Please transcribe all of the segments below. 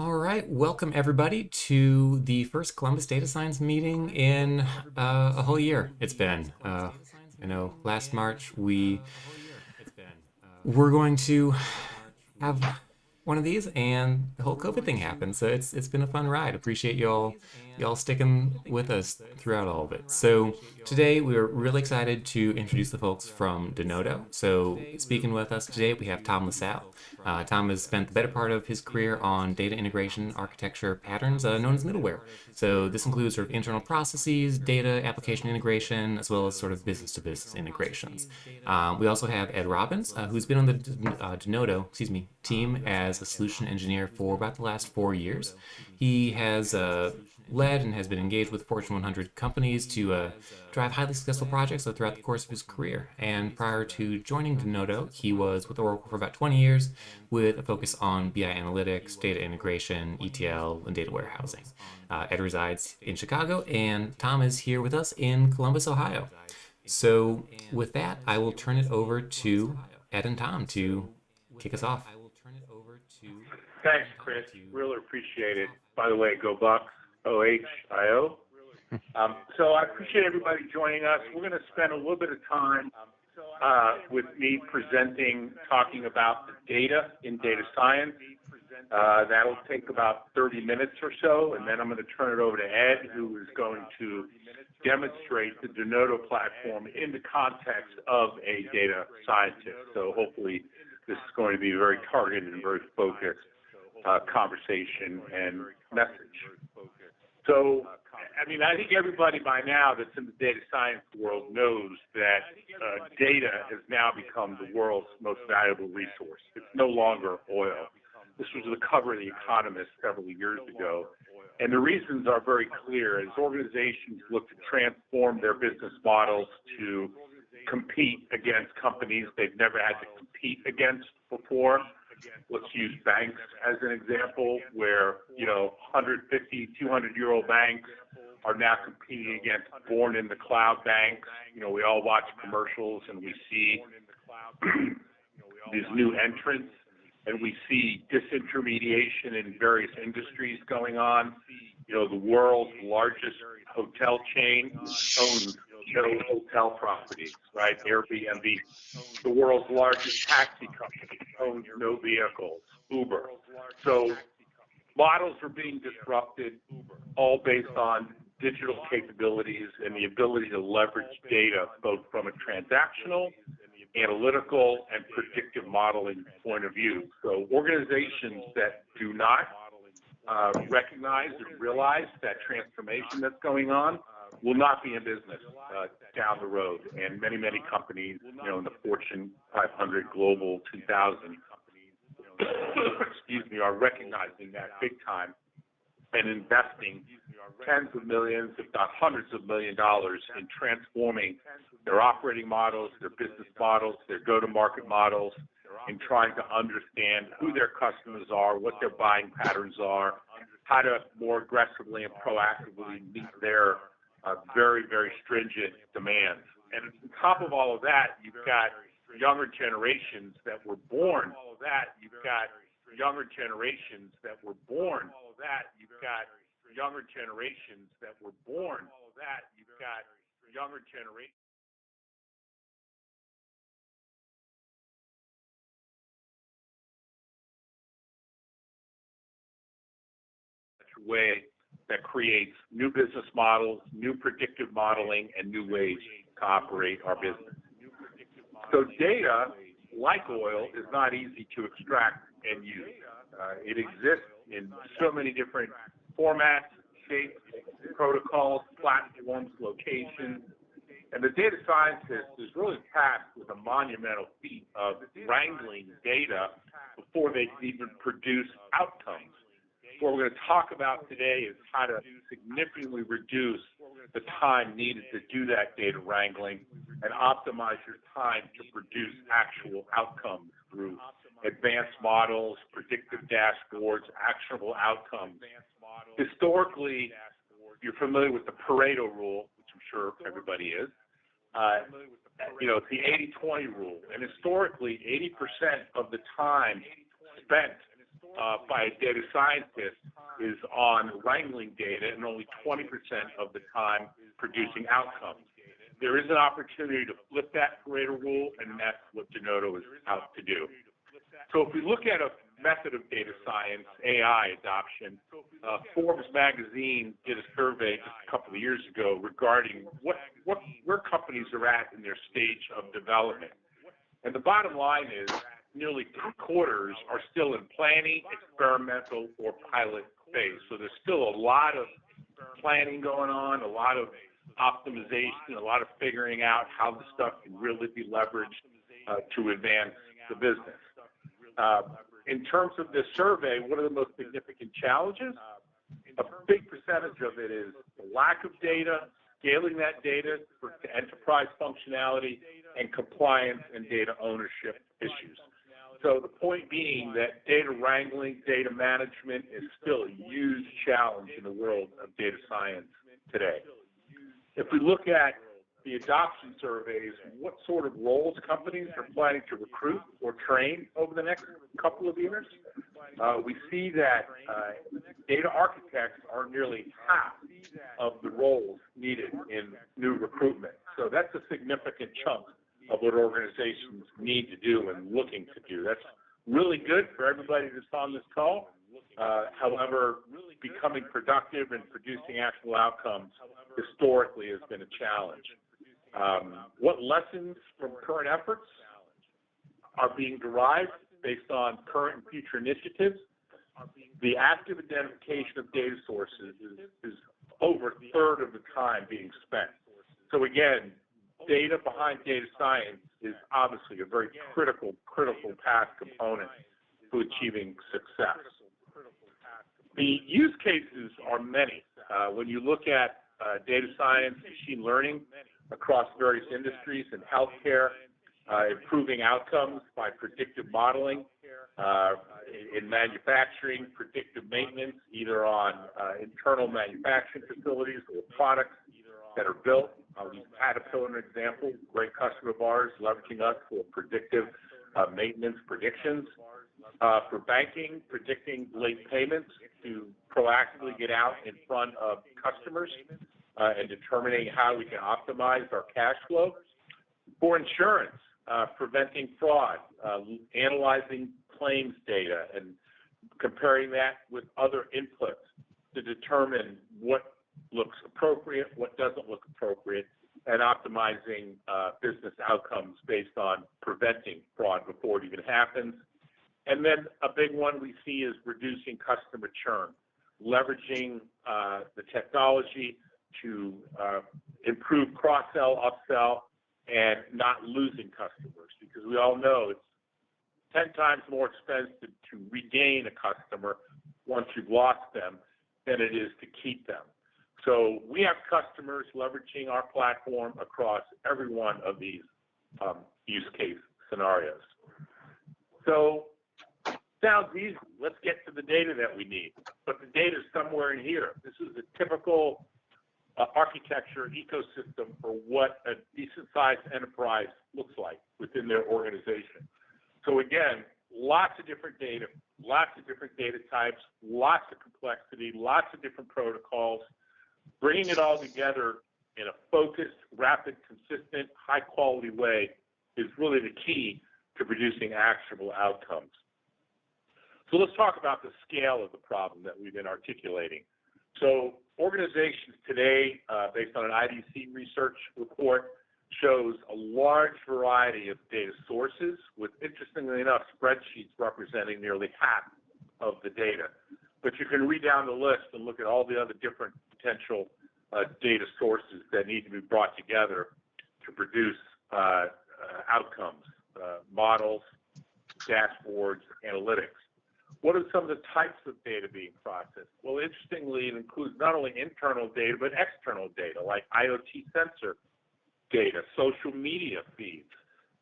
All right, welcome everybody to the first Columbus Data Science meeting in a whole year. It's been. I know last March we were going to have one of these, and the whole COVID thing happened. So it's been a fun ride. Appreciate y'all sticking with us throughout all of it. So today we are really excited to introduce the folks from Denodo. So speaking with us today, we have Tom LaSalle. Tom has spent the better part of his career on data integration architecture patterns known as middleware. So this includes sort of internal processes, data application integration, as well as sort of business to business integrations. We also have Ed Robbins, who's been on the Denodo, team as a solution engineer for about the last 4 years. He has led and has been engaged with Fortune 100 companies to drive highly successful projects throughout the course of his career. And prior to joining Denodo, he was with Oracle for about 20 years with a focus on BI analytics, data integration, ETL, and data warehousing. Ed resides in Chicago, and Tom is here with us in Columbus, Ohio. So, with that, I will turn it over to Ed and Tom to kick us off. Thanks, Chris. Really appreciate it. By the way, go Bucks, OHIO. So I appreciate everybody joining us. We're going to spend a little bit of time with me presenting, talking about the data in data science. That'll take about 30 minutes or so, and then I'm going to turn it over to Ed, who is going to demonstrate the Denodo platform in the context of a data scientist. So hopefully this is going to be a very targeted and very focused conversation and message. So, I mean, I think everybody by now that's in the data science world knows that data has now become the world's most valuable resource. It's no longer oil. This was the cover of The Economist several years ago. And the reasons are very clear. As organizations look to transform their business models to compete against companies they've never had to compete against before. Let's use banks as an example, where 150, 200-year-old banks are now competing against born-in-the-cloud banks. We all watch commercials and we see these new entrants, and we see disintermediation in various industries going on. The world's largest hotel chain owns no hotel properties, right? Airbnb. The world's largest taxi company owns no vehicles, Uber. So models are being disrupted, all based on digital capabilities and the ability to leverage data both from a transactional, analytical, and predictive modeling point of view. So organizations that do not recognize and realize that transformation that's going on will not be in business down the road. And many, many companies, in the Fortune 500, Global 2000, are recognizing that big time and investing tens of millions, if not hundreds of $1 millions in transforming their operating models, their business models, their go-to-market models, in trying to understand who their customers are, what their buying patterns are, how to more aggressively and proactively meet their very, very stringent demands. And on top of all of that, you've got younger generations that were born. Way that creates new business models, new predictive modeling, and new ways to operate our business. So data, like oil, is not easy to extract and use. It exists in so many different formats, shapes, protocols, platforms, locations. And the data scientist is really tasked with a monumental feat of wrangling data before they can even produce outcomes. What we're going to talk about today is how to significantly reduce the time needed to do that data wrangling and optimize your time to produce actual outcomes through advanced models, predictive dashboards, actionable outcomes. Historically, you're familiar with the Pareto rule, which I'm sure everybody is. It's the 80-20 rule. And historically, 80% of the time spent by a data scientist is on wrangling data and only 20% of the time producing outcomes. There is an opportunity to flip that Pareto rule, and that's what Denodo is out to do. So if we look at a method of data science, AI adoption, Forbes magazine did a survey just a couple of years ago regarding where companies are at in their stage of development. And the bottom line is nearly 3/4 are still in planning, experimental, or pilot phase. So there's still a lot of planning going on, a lot of optimization, a lot of figuring out how the stuff can really be leveraged to advance the business. In terms of this survey, what are the most significant challenges? A big percentage of it is the lack of data, scaling that data for enterprise functionality, and compliance and data ownership issues. So the point being that data wrangling, data management is still a huge challenge in the world of data science today. If we look at the adoption surveys, what sort of roles companies are planning to recruit or train over the next couple of years, we see that data architects are nearly half of the roles needed in new recruitment. So that's a significant chunk of what organizations need to do and looking to do. That's really good for everybody that's on this call. However, becoming productive and producing actual outcomes historically has been a challenge. What lessons from current efforts are being derived based on current and future initiatives? The active identification of data sources is over a third of the time being spent. So again, data behind data science is obviously a very critical path component to achieving success. The use cases are many. When you look at data science, machine learning across various industries in healthcare, improving outcomes by predictive modeling, in manufacturing, predictive maintenance, either on internal manufacturing facilities or products that are built. I'll use Pareto as an example, great customer of ours, leveraging us for predictive maintenance predictions. For banking, predicting late payments to proactively get out in front of customers and determining how we can optimize our cash flow. For insurance, preventing fraud, analyzing claims data and comparing that with other inputs to determine what looks appropriate, what doesn't look appropriate, and optimizing business outcomes based on preventing fraud before it even happens. And then a big one we see is reducing customer churn, leveraging the technology to improve cross-sell, upsell, and not losing customers, because we all know it's 10 times more expensive to regain a customer once you've lost them than it is to keep them. So we have customers leveraging our platform across every one of these use case scenarios. So sounds easy. Let's get to the data that we need. But the data is somewhere in here. This is a typical architecture ecosystem for what a decent-sized enterprise looks like within their organization. So again, lots of different data, lots of different data types, lots of complexity, lots of different protocols. Bringing it all together in a focused, rapid, consistent, high-quality way is really the key to producing actionable outcomes. So let's talk about the scale of the problem that we've been articulating. So organizations today, based on an IDC research report, shows a large variety of data sources with, interestingly enough, spreadsheets representing nearly half of the data. But you can read down the list and look at all the other different potential data sources that need to be brought together to produce outcomes, models, dashboards, analytics. What are some of the types of data being processed? Well, interestingly, it includes not only internal data, but external data, like IoT sensor data, social media feeds,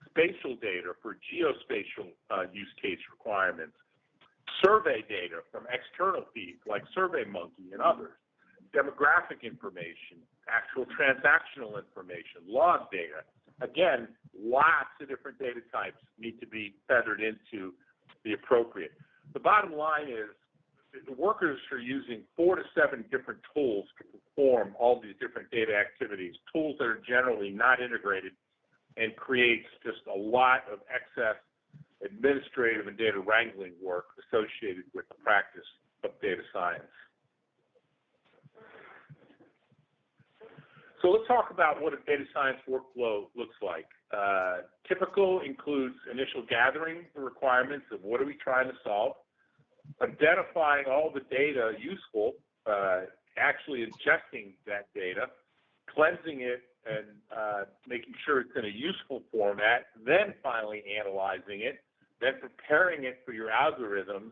spatial data for geospatial use case requirements, survey data from external feeds like SurveyMonkey and others, demographic information, actual transactional information, log data. Again, lots of different data types need to be feathered into the appropriate. The bottom line is the workers are using 4 to 7 different tools to perform all these different data activities, tools that are generally not integrated and creates just a lot of excess administrative and data wrangling work associated with the practice of data science. So let's talk about what a data science workflow looks like. Typical includes initial gathering the requirements of what are we trying to solve, identifying all the data useful, actually ingesting that data, cleansing it and making sure it's in a useful format, then finally analyzing it, then preparing it for your algorithms,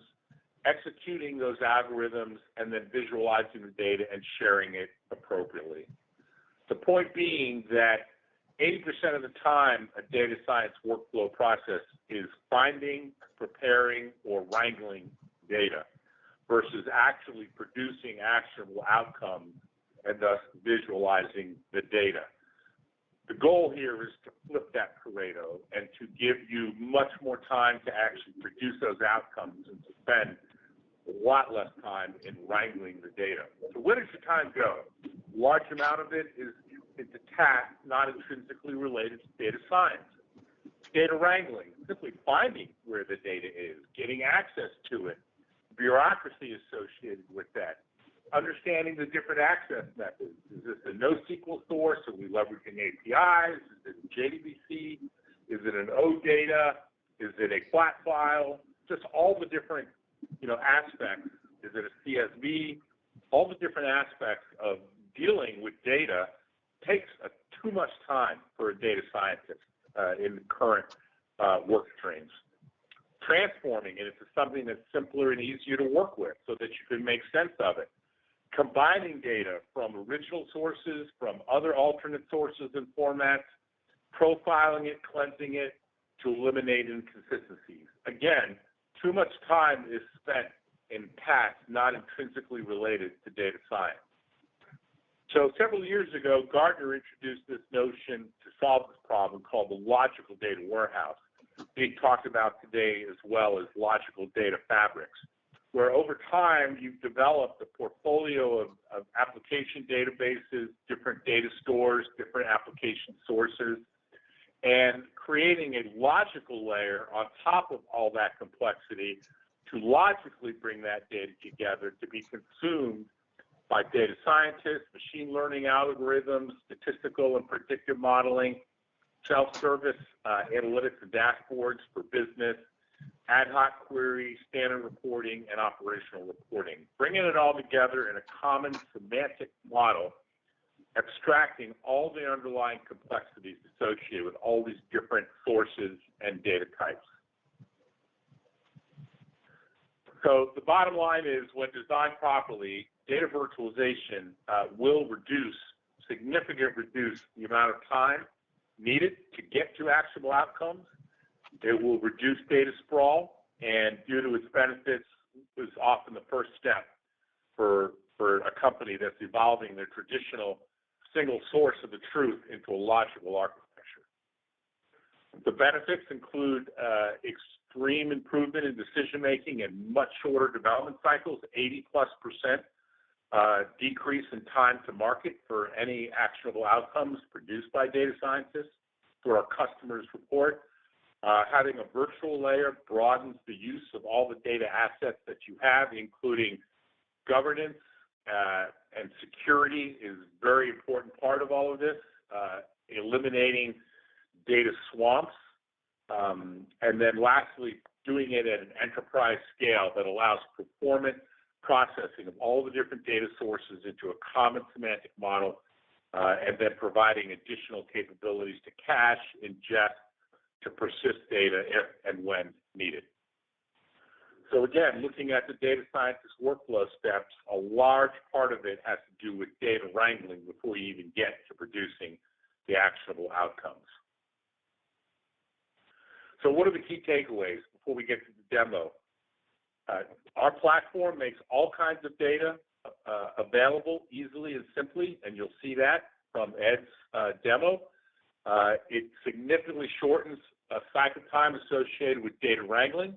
executing those algorithms, and then visualizing the data and sharing it appropriately. The point being that 80% of the time, a data science workflow process is finding, preparing, or wrangling data versus actually producing actionable outcomes and thus visualizing the data. The goal here is to flip that Pareto and to give you much more time to actually produce those outcomes and to spend a lot less time in wrangling the data. So where does your time go? A large amount of it is a task not intrinsically related to data science. Data wrangling, simply finding where the data is, getting access to it, bureaucracy associated with that, understanding the different access methods. Is this a NoSQL source? Are we leveraging APIs? Is it JDBC? Is it an OData? Is it a flat file? Just all the different aspects. Is it a CSV? All the different aspects of dealing with data takes too much time for a data scientist in the current work streams. Transforming it into something that's simpler and easier to work with so that you can make sense of it. Combining data from original sources, from other alternate sources and formats, profiling it, cleansing it to eliminate inconsistencies. Again, too much time is spent in tasks not intrinsically related to data science. So several years ago, Gartner introduced this notion to solve this problem called the logical data warehouse, being talked about today as well as logical data fabrics, where over time you've developed a portfolio of application databases, different data stores, different application sources, and creating a logical layer on top of all that complexity to logically bring that data together to be consumed by data scientists, machine learning algorithms, statistical and predictive modeling, self-service analytics and dashboards for business, ad hoc queries, standard reporting, and operational reporting. Bringing it all together in a common semantic model, abstracting all the underlying complexities associated with all these different sources and data types. So the bottom line is, when designed properly, data virtualization will significantly reduce the amount of time needed to get to actionable outcomes. It will reduce data sprawl, and due to its benefits, is often the first step for a company that's evolving their traditional single source of the truth into a logical architecture. The benefits include extreme improvement in decision making and much shorter development cycles, 80+% decrease in time to market for any actionable outcomes produced by data scientists through our customers report. Having a virtual layer broadens the use of all the data assets that you have, including governance and security is a very important part of all of this, eliminating data swamps, and then lastly, doing it at an enterprise scale that allows performant processing of all the different data sources into a common semantic model, and then providing additional capabilities to cache, ingest, to persist data if and when needed. So again, looking at the data scientist workflow steps, a large part of it has to do with data wrangling before you even get to producing the actionable outcomes. So what are the key takeaways before we get to the demo? Our platform makes all kinds of data available easily and simply, and you'll see that from Ed's demo. It significantly shortens cycle time associated with data wrangling.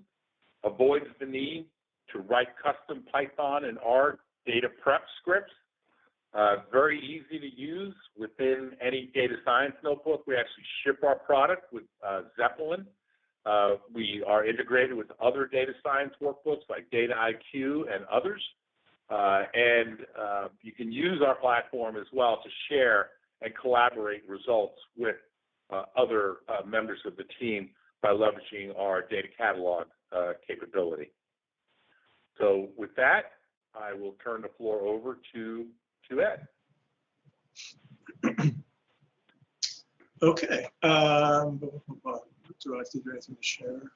avoids the need to write custom Python and R data prep scripts. Very easy to use within any data science notebook. We actually ship our product with Zeppelin. We are integrated with other data science workbooks like Data IQ and others. You can use our platform as well to share and collaborate results with other members of the team by leveraging our data catalog capability. So with that, I will turn the floor over to Ed. Okay. Do I have to do anything to share?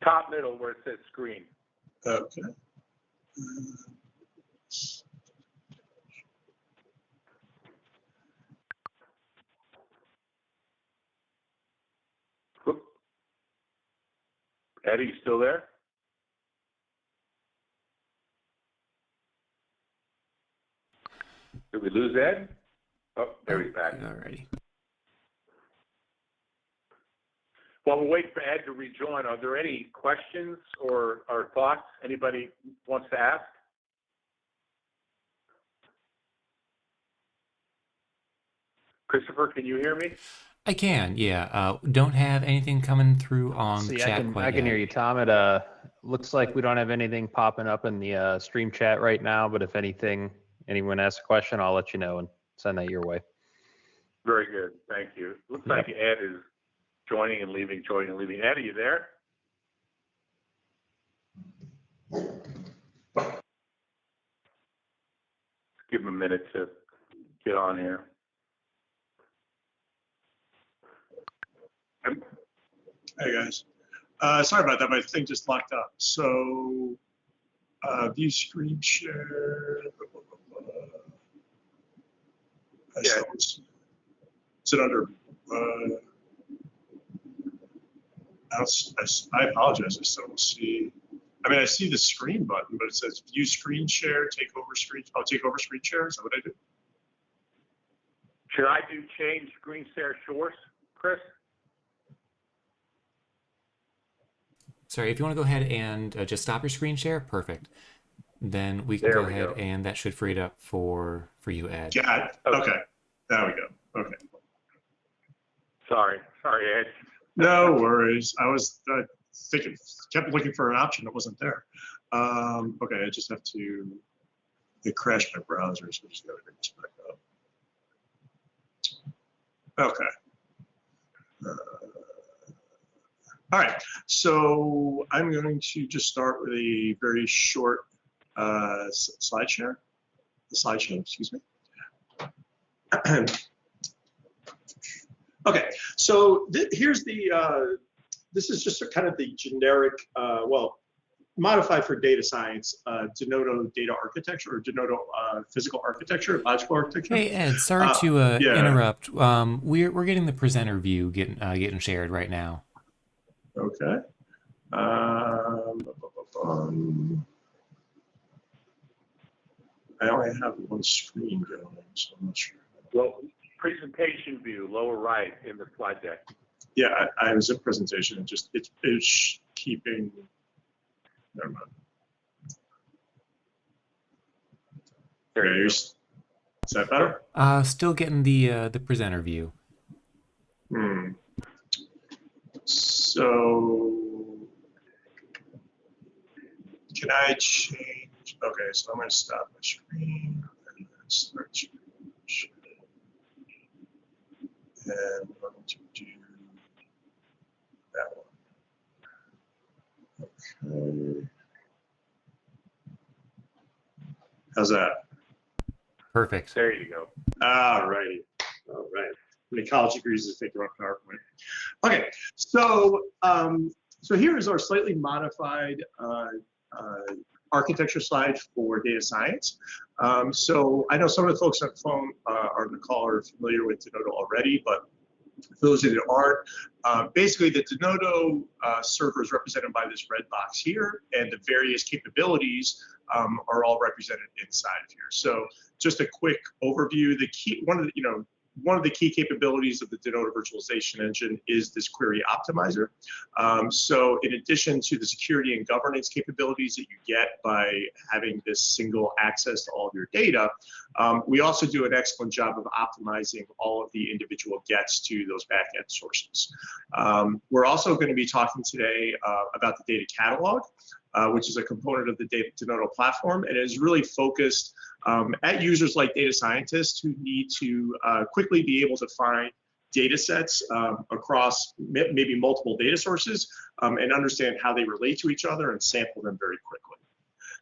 Top middle where it says screen. Okay. Ed, are you still there? Did we lose Ed? Oh, there he's back. Alrighty. While we're waiting for Ed to rejoin, are there any questions or thoughts anybody wants to ask? Christopher, can you hear me? I can, yeah. Don't have anything coming through on the chat quite I can yet. hear you, Tom. It looks like we don't have anything popping up in the stream chat right now, but if anyone asks a question, I'll let you know and send that your way. Very good, thank you. Looks like Ed is joining and leaving, joining and leaving. Ed, are you there? Give him a minute to get on here. Hey guys, sorry about that. My thing just locked up. So view screen share. Yeah. Is it under? I apologize. I still don't see. I mean, I see the screen button, but it says view screen share, take over screen. Oh, take over screen share. Is that what I do? Should I do change screen share source, Chris? Sorry, if you want to go ahead and just stop your screen share, perfect. Then we can go ahead and that should free it up for you, Ed. Yeah. Okay. There we go. Okay. Sorry, Ed. No worries. I was thinking, kept looking for an option that wasn't there. Okay, I just have to. It crashed my browser, so I just got to bring this back up. Okay. All right, so I'm going to just start with a very short slide share. The slideshow, excuse me. Okay, so here's the, this is just kind of the generic, well, modified for data science, Denodo data architecture or Denodo physical architecture, logical architecture. Hey Ed, sorry to interrupt. We're getting the presenter view getting shared right now. Okay. I only have one screen going, so I'm not sure. Well, presentation view, lower right in the slide deck. Yeah, I was in presentation and just it's keeping. Never mind. There you go. Is that better? Still getting the presenter view. So can I change? Okay, so I'm going to stop my screen and then start screen share. And I'm going to do that one. Okay. How's that? Perfect. There you go. All righty. All right. How many college degrees does it take to run PowerPoint? Okay, so so here is our slightly modified architecture slide for data science. So I know some of the folks on the phone or on the call are familiar with Denodo already, but for those that aren't, basically the Denodo server is represented by this red box here, and the various capabilities are all represented inside of here. So just a quick overview. The key, one of the, one of the key capabilities of the Denodo virtualization engine is this query optimizer. So in addition to the security and governance capabilities that you get by having this single access to all of your data, we also do an excellent job of optimizing all of the individual gets to those backend sources. We're also going to be talking today about the data catalog, which is a component of the Denodo platform, and is really focused at users like data scientists who need to quickly be able to find data sets across maybe multiple data sources and understand how they relate to each other and sample them very quickly.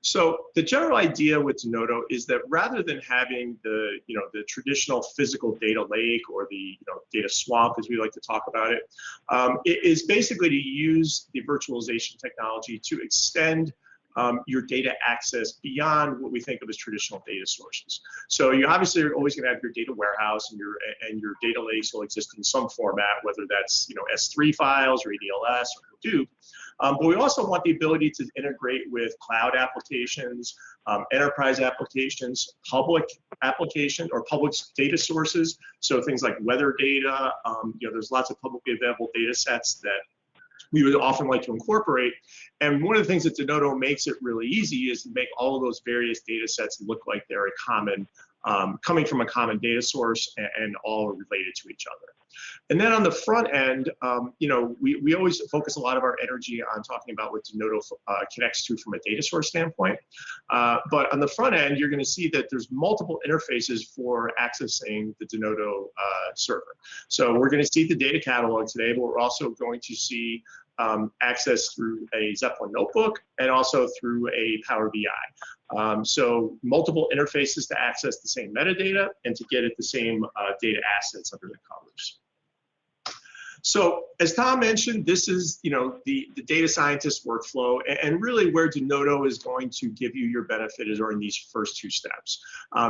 So the general idea with Denodo is that rather than having the traditional physical data lake or the data swamp, as we like to talk about it, it is basically to use the virtualization technology to extend your data access beyond what we think of as traditional data sources. So you obviously are always going to have your data warehouse, and your data lakes will exist in some format, whether that's S3 files or EDLS or Hadoop. But we also want the ability to integrate with cloud applications, enterprise applications, public applications, or public data sources. So things like weather data. There's lots of publicly available data sets that we would often like to incorporate. And one of the things that Denodo makes it really easy is to make all of those various data sets look like they're a common, coming from a common data source and all related to each other. And then on the front end, we always focus a lot of our energy on talking about what Denodo connects to from a data source standpoint. But on the front end, you're going to see that there's multiple interfaces for accessing the Denodo server. So we're going to see the data catalog today, but we're also going to see access through a Zeppelin notebook and also through a Power BI. So multiple interfaces to access the same metadata and to get at the same data assets under the covers. So as Tom mentioned, this is the data scientist workflow, and really where Denodo is going to give you your benefit is in these first two steps.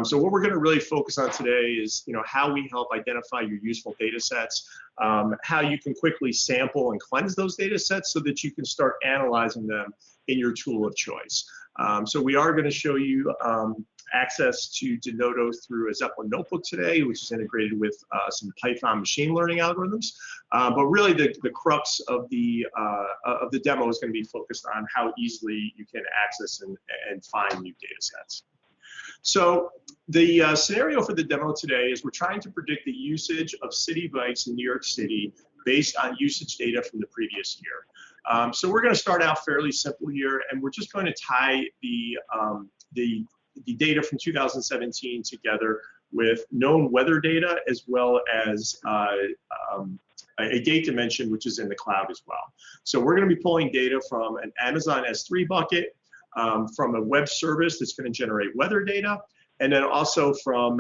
So what we're going to really focus on today is how we help identify your useful data sets, how you can quickly sample and cleanse those data sets so that you can start analyzing them in your tool of choice. So we are going to show you access to Denodo through a Zeppelin notebook today, which is integrated with some Python machine learning algorithms. But really the crux of the demo is going to be focused on how easily you can access and find new data sets. So the scenario for the demo today is we're trying to predict the usage of city bikes in New York City based on usage data from the previous year. So we're going to start out fairly simple here, and we're just going to tie the data from 2017 together with known weather data as well as a date dimension, which is in the cloud as well. So we're going to be pulling data from an Amazon S3 bucket, from a web service that's going to generate weather data, and then also from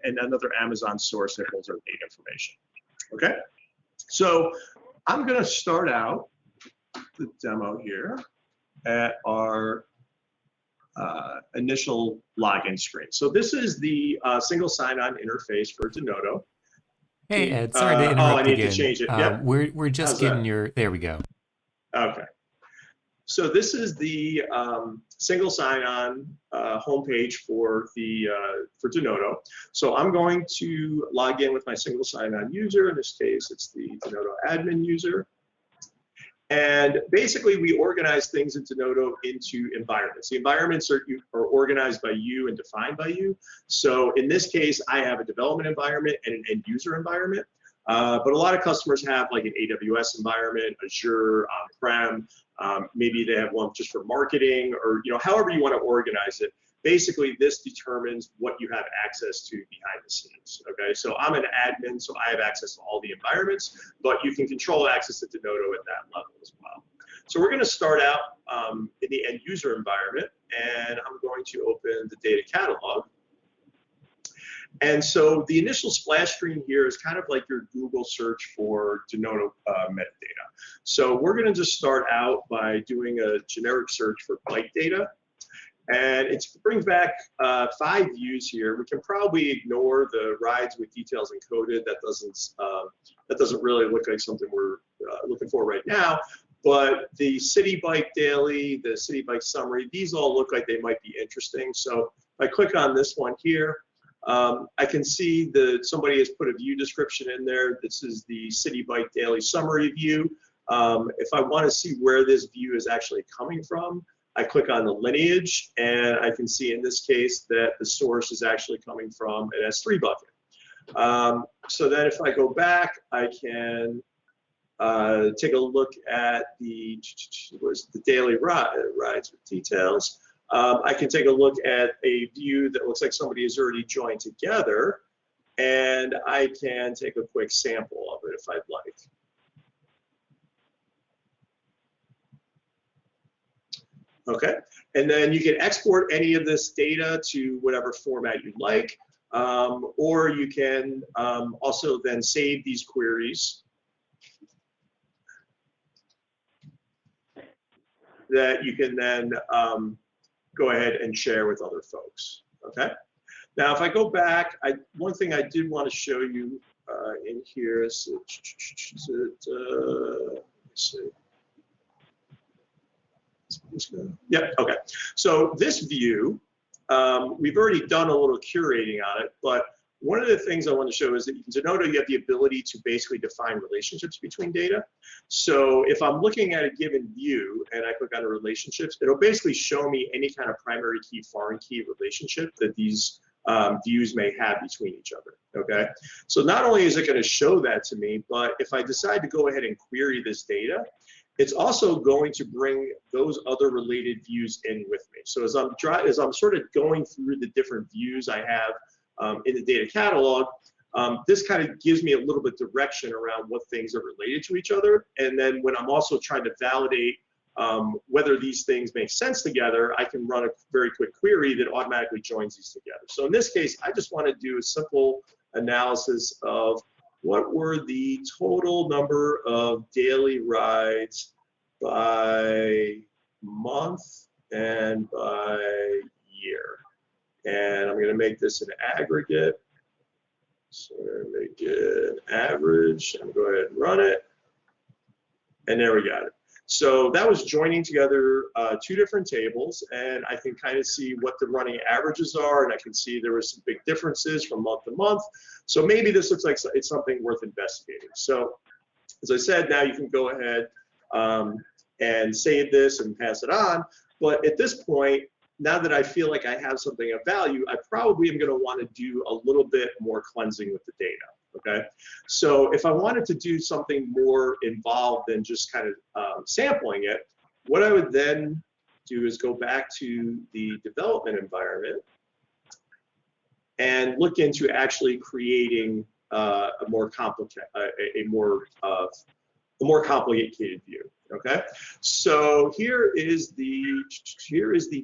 another Amazon source that holds our data information. Okay, so I'm going to start out the demo here at our initial login screen. So this is the single sign-on interface for Denodo. Hey Ed, sorry to interrupt I need again. to change it. Yep. We're just How's getting that? there we go. Okay. So this is the single sign-on homepage for Denodo. So I'm going to log in with my single sign-on user. In this case, it's the Denodo admin user. And basically, we organize things in Denodo into environments. The environments are organized by you and defined by you. So in this case, I have a development environment and an end user environment. But a lot of customers have like an AWS environment, Azure, on-prem. Maybe they have one just for marketing, or however you want to organize it. Basically, this determines what you have access to behind the scenes. Okay, so I'm an admin, so I have access to all the environments, but you can control access to Denodo at that level as well. So we're going to start out in the end user environment, and I'm going to open the data catalog. And so the initial splash screen here is kind of like your Google search for Denodo metadata. So we're going to just start out by doing a generic search for bike data. And it brings back 5 views here. We can probably ignore the rides with details encoded. That doesn't really look like something we're looking for right now. But the city bike daily, the city bike summary, these all look like they might be interesting. So if I click on this one here, I can see that somebody has put a view description in there. This is the City Bike Daily Summary view. If I want to see where this view is actually coming from, I click on the lineage, and I can see in this case that the source is actually coming from an S3 bucket. So then if I go back, I can take a look at the daily rides with details. I can take a look at a view that looks like somebody has already joined together, and I can take a quick sample of it if I'd like. Okay, and then you can export any of this data to whatever format you like, or you can also then save these queries that you can then go ahead and share with other folks. Okay, now if I go back, one thing I did want to show you in here is, let's see. Yeah, okay. So this view, we've already done a little curating on it, but one of the things I want to show is that in Zenodo, you have the ability to basically define relationships between data. So if I'm looking at a given view and I click on the relationships, it'll basically show me any kind of primary key, foreign key relationship that these views may have between each other, okay? So not only is it going to show that to me, but if I decide to go ahead and query this data, it's also going to bring those other related views in with me. So as I'm sort of going through the different views I have in the data catalog, this kind of gives me a little bit direction around what things are related to each other. And then when I'm also trying to validate whether these things make sense together, I can run a very quick query that automatically joins these together. So in this case, I just want to do a simple analysis of what were the total number of daily rides by month and by year. And I'm going to make this an aggregate. So I'm going to make it an average. I'm going to go ahead and run it. And there we got it. So that was joining together two different tables, and I can kind of see what the running averages are, and I can see there were some big differences from month to month. So maybe this looks like it's something worth investigating. So as I said, now you can go ahead and save this and pass it on. But at this point, now that I feel like I have something of value, I probably am going to want to do a little bit more cleansing with the data. Okay, so if I wanted to do something more involved than just kind of sampling it, what I would then do is go back to the development environment and look into actually creating a more complicated view. Okay, so here is the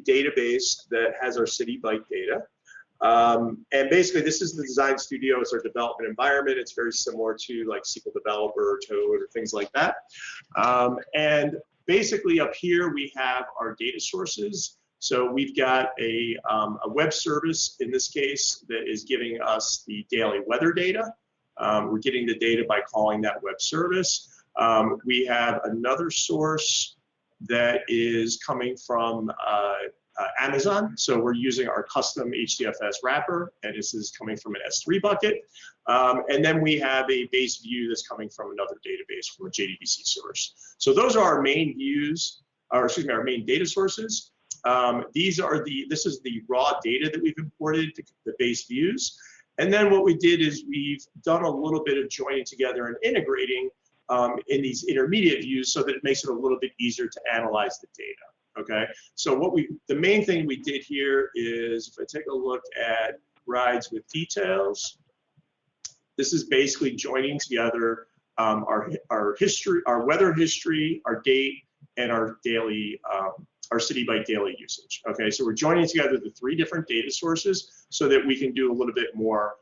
database that has our city bike data. And basically, this is the design studio. It's our development environment. It's very similar to like SQL Developer or Toad or things like that. And basically, up here we have our data sources. So we've got a web service in this case that is giving us the daily weather data. We're getting the data by calling that web service. We have another source that is coming from Amazon. So we're using our custom HDFS wrapper, and this is coming from an S3 bucket. And then we have a base view that's coming from another database from a JDBC source. So those are our main views, or excuse me, our main data sources. This is the raw data that we've imported, the base views. And then what we did is we've done a little bit of joining together and integrating in these intermediate views so that it makes it a little bit easier to analyze the data. Okay, so the main thing we did here is, if I take a look at rides with details, this is basically joining together our history, our weather history, our date, and our daily, our city bike daily usage. Okay, so we're joining together the three different data sources so that we can do a little bit more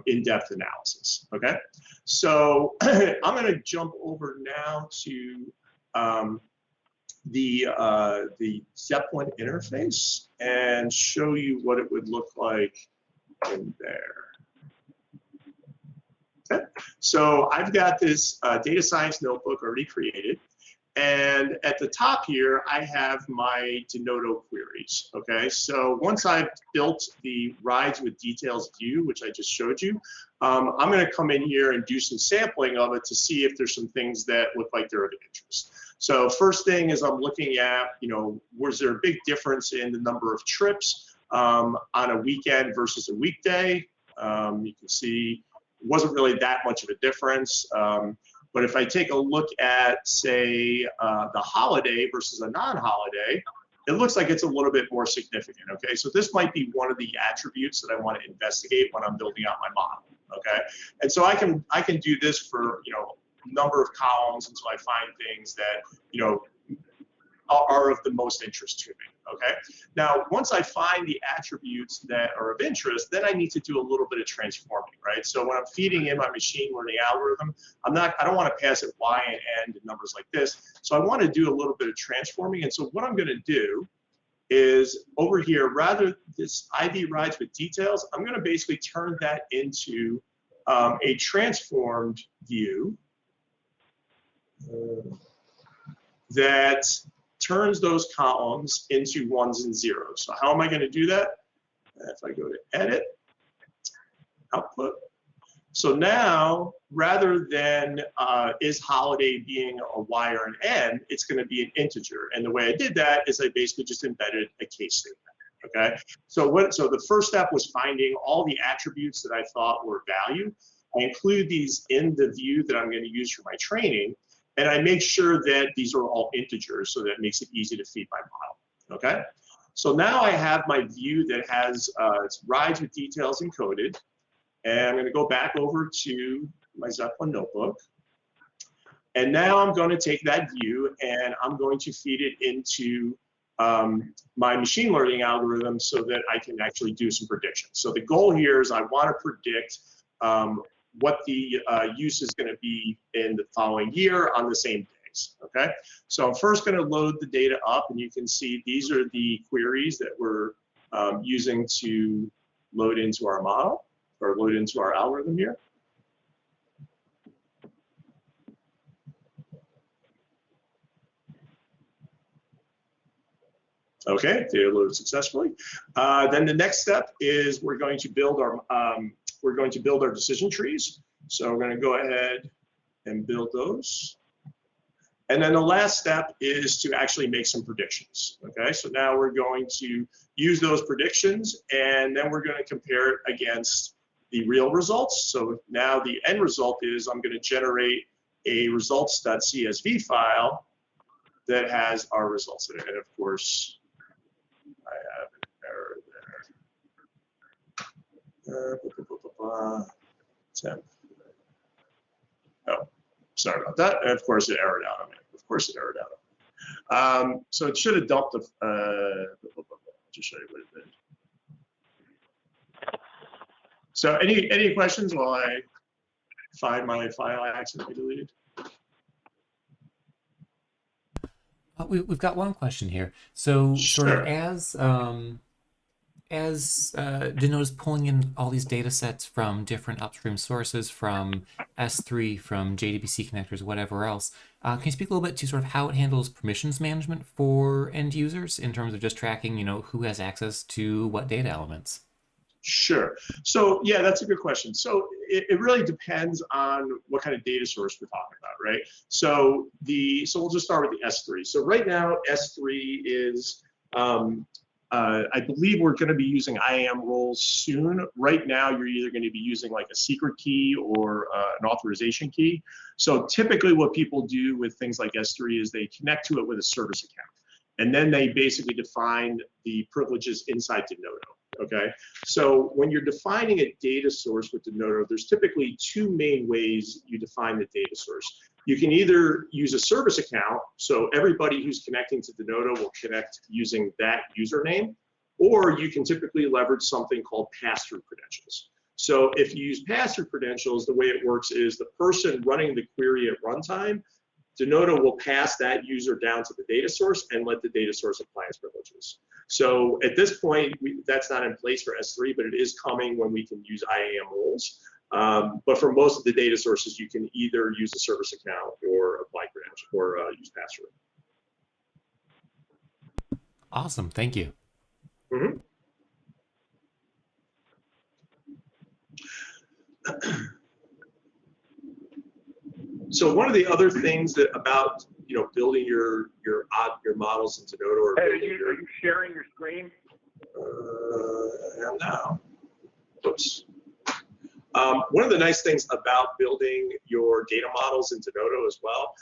in-depth analysis. Okay, so I'm going to jump over now to the Zeppelin interface and show you what it would look like in there. Okay, so I've got this data science notebook already created, And at the top here, I have my Denodo queries, okay? So once I've built the rides with details view, which I just showed you, I'm gonna come in here and do some sampling of it to see if there's some things that look like they're of interest. So first thing is I'm looking at, was there a big difference in the number of trips on a weekend versus a weekday? You can see it wasn't really that much of a difference. But if I take a look at, say, the holiday versus a non-holiday, it looks like it's a little bit more significant, okay? So this might be one of the attributes that I want to investigate when I'm building out my model, okay? And so I can do this for, number of columns until I find things that, are of the most interest to me, okay? Now, once I find the attributes that are of interest, then I need to do a little bit of transforming, right? So when I'm feeding in my machine learning algorithm, I don't want to pass it y and n to numbers like this. So I want to do a little bit of transforming. And so what I'm going to do is over here, rather this IV rides with details, I'm going to basically turn that into a transformed view that turns those columns into ones and zeros. So how am I going to do that? If I go to edit, output. So now, rather than is holiday being a y or an n, it's going to be an integer. And the way I did that is I basically just embedded a case statement. Okay. So the first step was finding all the attributes that I thought were value. I include these in the view that I'm going to use for my training. And I make sure that these are all integers, so that makes it easy to feed my model, okay? So now I have my view that has its rides with details encoded, and I'm gonna go back over to my Zeppelin notebook. And now I'm gonna take that view and I'm going to feed it into my machine learning algorithm so that I can actually do some predictions. So the goal here is I wanna predict what the use is going to be in the following year on the same days, okay? So I'm first going to load the data up, and you can see these are the queries that we're using to load into our model, or load into our algorithm here. Okay, data loaded successfully. Then the next step is we're going to build our decision trees. So we're going to go ahead and build those. And then the last step is to actually make some predictions. Okay, so now we're going to use those predictions, and then we're going to compare it against the real results. So now the end result is I'm going to generate a results.csv file that has our results in it. And of course, I have an error there. Temp. Oh, sorry about that. And of course, it errored out on me. Of course, it errored out on me. So it should have dumped the. Just show you what it did. So any questions while I find my file I accidentally deleted? We've got one question here. So Sure. sort of as Denodo is pulling in all these data sets from different upstream sources, from S3, from JDBC connectors, whatever else, can you speak a little bit to sort of how it handles permissions management for end users in terms of just tracking, who has access to what data elements? Sure. So yeah, that's a good question. So it really depends on what kind of data source we're talking about, right? So we'll just start with the S3. So right now, S3 is I believe we're going to be using IAM roles soon. Right now, you're either going to be using like a secret key or an authorization key. So typically what people do with things like S3 is they connect to it with a service account. And then they basically define the privileges inside Denodo, okay? So when you're defining a data source with Denodo, there's typically two main ways you define the data source. You can either use a service account, so everybody who's connecting to Denodo will connect using that username, or you can typically leverage something called pass-through credentials. So if you use pass-through credentials, the way it works is the person running the query at runtime, Denodo will pass that user down to the data source and let the data source apply its privileges. So at this point, that's not in place for S3, but it is coming when we can use IAM roles. But for most of the data sources, you can either use a service account or apply credentials. language or use pass-through. Awesome. Thank you. Mm-hmm. So one of the other things that about building your models into Denodo or Hey, are you sharing your screen? I am now. Oops. One of the nice things about building your data models into Denodo as well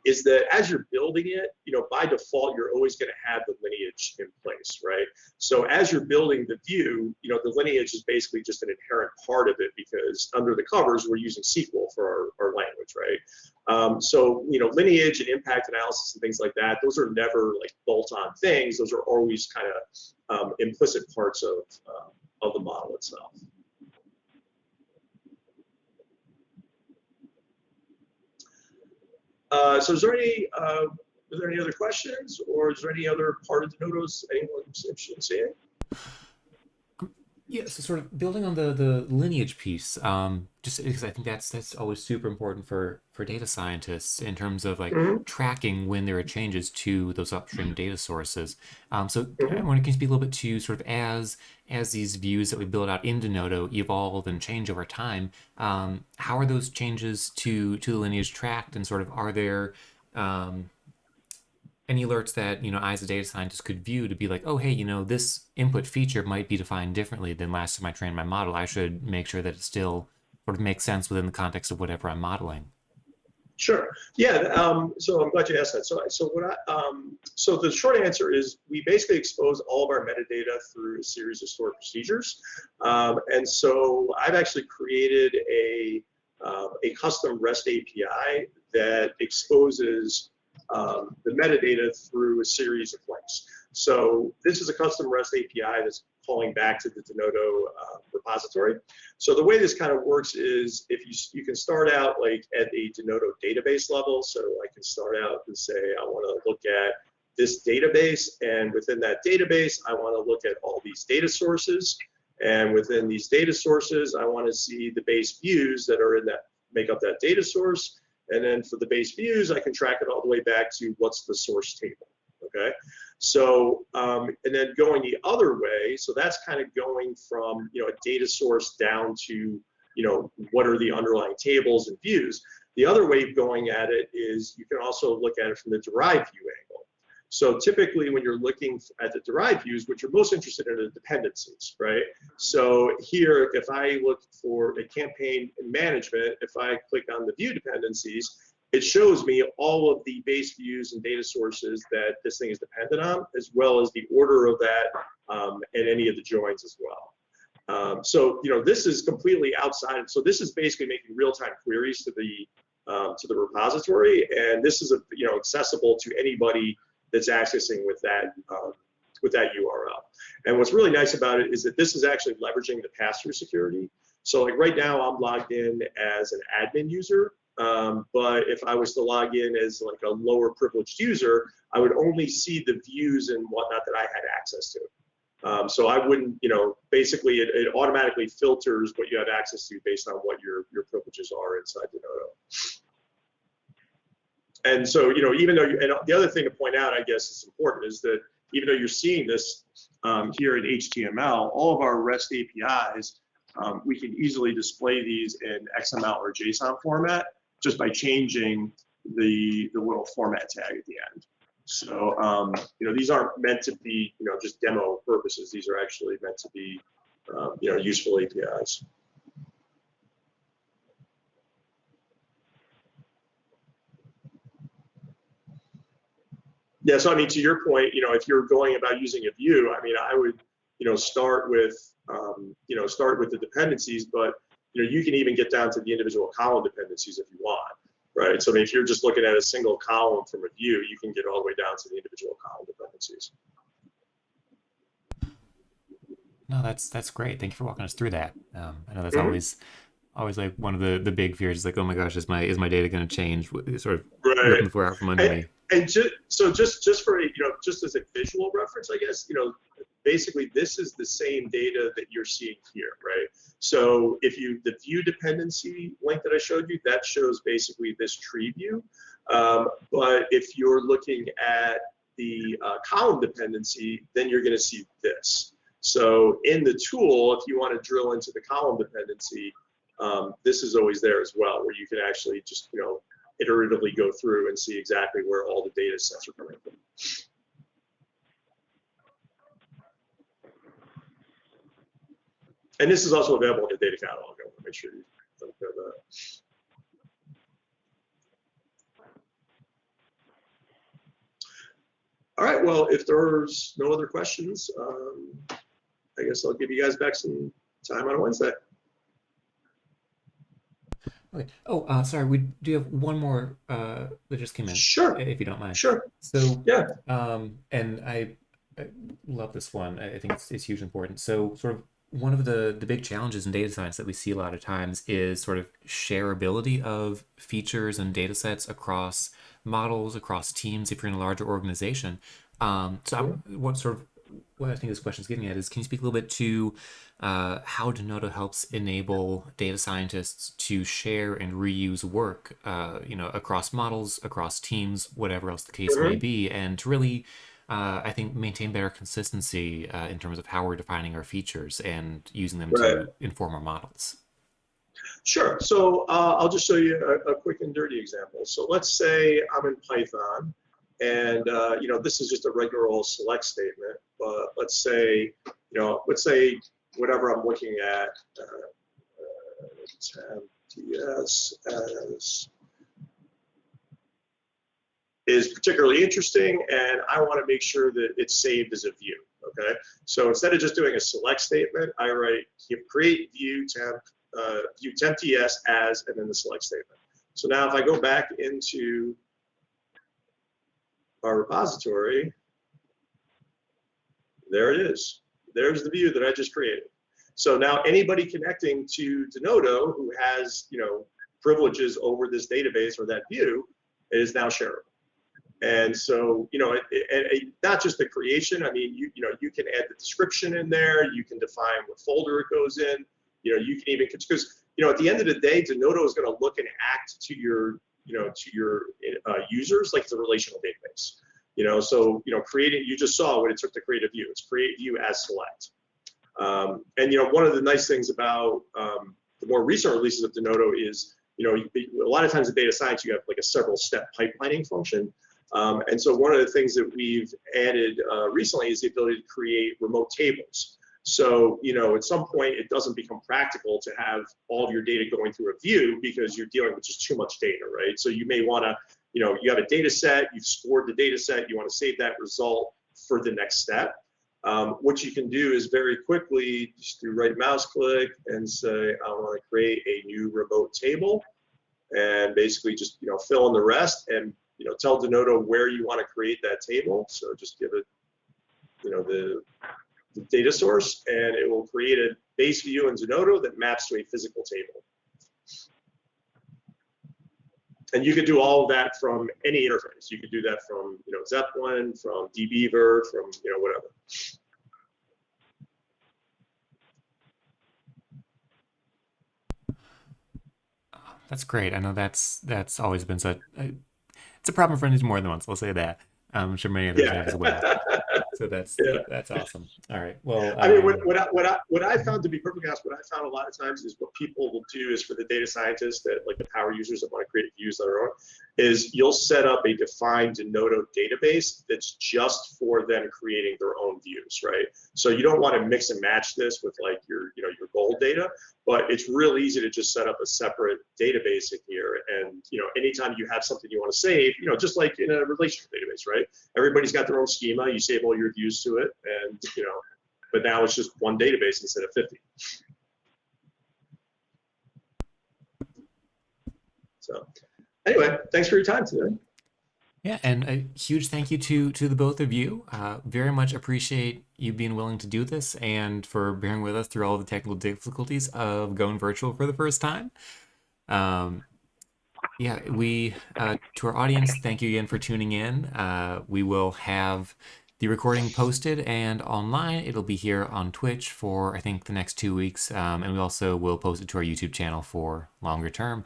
is that as you're building it, by default, you're always going to have the lineage in place, right? So as you're building the view, the lineage is basically just an inherent part of it because under the covers, we're using SQL for our language, right? So, lineage and impact analysis and things like that, those are never like bolt-on things. Those are always kind of implicit parts of the model itself. So is there any other questions, or is there any other part of the Denodos anyone's interested in seeing? Yeah, so sort of building on the lineage piece, just because I think that's always super important for data scientists in terms of like Mm-hmm. tracking when there are changes to those upstream data sources. So I Mm-hmm. want to speak a little bit to sort of as these views that we build out into Nodo evolve and change over time, how are those changes to the lineage tracked, and sort of are there any alerts that I as a data scientist could view to be like, oh hey, this input feature might be defined differently than last time I trained my model. I should make sure that it still sort of makes sense within the context of whatever I'm modeling. Sure. Yeah. So I'm glad you asked that. So the short answer is we basically expose all of our metadata through a series of stored procedures, and so I've actually created a custom REST API that exposes the metadata through a series of links. So this is a custom REST API that's calling back to the Denodo repository. So the way this kind of works is if you can start out like at a Denodo database level. So I can start out and say, I want to look at this database, and within that database, I want to look at all these data sources. And within these data sources, I want to see the base views that are in that, make up that data source. And then for the base views, I can track it all the way back to what's the source table, okay? So, and then going the other way, so that's kind of going from, a data source down to, what are the underlying tables and views. The other way of going at it is you can also look at it from the derived view angle. So typically when you're looking at the derived views, what you're most interested in are the dependencies, right? So here, if I look for a campaign management, if I click on the view dependencies, it shows me all of the base views and data sources that this thing is dependent on, as well as the order of that and any of the joins as well. So, this is completely outside. So this is basically making real-time queries to the repository, and this is accessible to anybody that's accessing with that URL. And what's really nice about it is that this is actually leveraging the pass-through security. So like right now I'm logged in as an admin user, but if I was to log in as like a lower privileged user, I would only see the views and whatnot that I had access to. So I wouldn't, basically it automatically filters what you have access to based on what your privileges are inside the Denodo. And so, even though and the other thing to point out, I guess is important, is that even though you're seeing this here in HTML, all of our REST APIs, we can easily display these in XML or JSON format just by changing the little format tag at the end. So, these aren't meant to be, just demo purposes. These are actually meant to be, useful APIs. Yeah, so I mean, to your point, if you're going about using a view, I mean, I would, start with the dependencies, but you can even get down to the individual column dependencies if you want, right? So I mean, if you're just looking at a single column from a view, you can get all the way down to the individual column dependencies. No, that's great. Thank you for walking us through that. I know that's Mm-hmm. always like one of the big fears is like, oh my gosh, is my data going to change? Sort of Right. ripping the floor out from under And, me. and just for just as a visual reference, I guess, basically this is the same data that you're seeing here, right? So the view dependency link that I showed you, that shows basically this tree view. But if you're looking at the column dependency, then you're going to see this. So in the tool, if you want to drill into the column dependency, this is always there as well, where you can actually just, iteratively go through and see exactly where all the data sets are coming from. And this is also available in the data catalog. I want to make sure you don't know that. All right, well, if there's no other questions, I guess I'll give you guys back some time on a Wednesday. Okay. Oh, sorry. We do have one more that just came in. Sure. If you don't mind. Sure. So, yeah. And I love this one. I think it's huge important. So, sort of one of the big challenges in data science that we see a lot of times is sort of shareability of features and data sets across models, across teams, if you're in a larger organization. What I think this question is getting at is, can you speak a little bit to how Denodo helps enable data scientists to share and reuse work, across models, across teams, whatever else the case may be, and to really, I think, maintain better consistency in terms of how we're defining our features and using them to inform our models? Sure. So I'll just show you a quick and dirty example. So let's say I'm in Python, and this is just a regular old select statement. But let's say whatever I'm looking at, TS as is particularly interesting, and I want to make sure that it's saved as a view. Okay. So instead of just doing a select statement, I write create view temp TS as, and then the select statement. So now if I go back into our repository, there it is. There's the view that I just created. So now anybody connecting to Denodo who has, privileges over this database or that view is now shareable. And so, not just the creation. I mean, you can add the description in there. You can define what folder it goes in. You can even, because at the end of the day, Denodo is going to look and act to your users like it's a relational database. Creating, you just saw what it took to create a view. It's create view as select. And one of the nice things about the more recent releases of Denodo is, a lot of times in data science you have like a several step pipelining function. And so one of the things that we've added recently is the ability to create remote tables. So, at some point it doesn't become practical to have all of your data going through a view because you're dealing with just too much data, right? So you may want to, you have a data set, you've stored the data set, you want to save that result for the next step. What you can do is very quickly just do right mouse click and say, I want to create a new remote table, and basically just, fill in the rest and, tell Denodo where you want to create that table. So just give it, the data source, and it will create a base view in Denodo that maps to a physical table. And you could do all of that from any interface. You could do that from, Zeppelin, from dbeaver, from, whatever. That's great. I know that's always been it's a problem for me more than once. I'll say that. I'm sure many others have as well. So that's awesome. All right. Well, I mean, what I found, to be perfectly honest, what I found a lot of times is what people will do is, for the data scientists that, like the power users that want to create views on their own, is you'll set up a defined Denodo database that's just for them creating their own views, right? So you don't want to mix and match this with like your gold data, but it's real easy to just set up a separate database in here. And anytime you have something you want to save, just like in a relational database, right? Everybody's got their own schema. You save all your views to it, and but now it's just one database instead of 50. So anyway, thanks for your time today. Yeah, and a huge thank you to the both of you. Very much appreciate you being willing to do this and for bearing with us through all the technical difficulties of going virtual for the first time. Yeah, we to our audience, thank you again for tuning in. We will have the recording posted and online. It'll be here on Twitch for, I think, the next 2 weeks. And we also will post it to our YouTube channel for longer term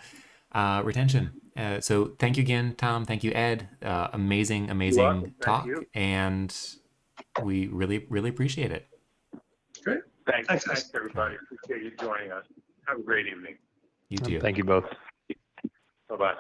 retention. So thank you again, Tom. Thank you, Ed. Amazing, You're amazing welcome. Thank talk. you. And we really, really appreciate it. Great. Thanks, Thanks, thanks guys. everybody. Appreciate you joining us. Have a great evening. You too. Thank you both. Bye-bye.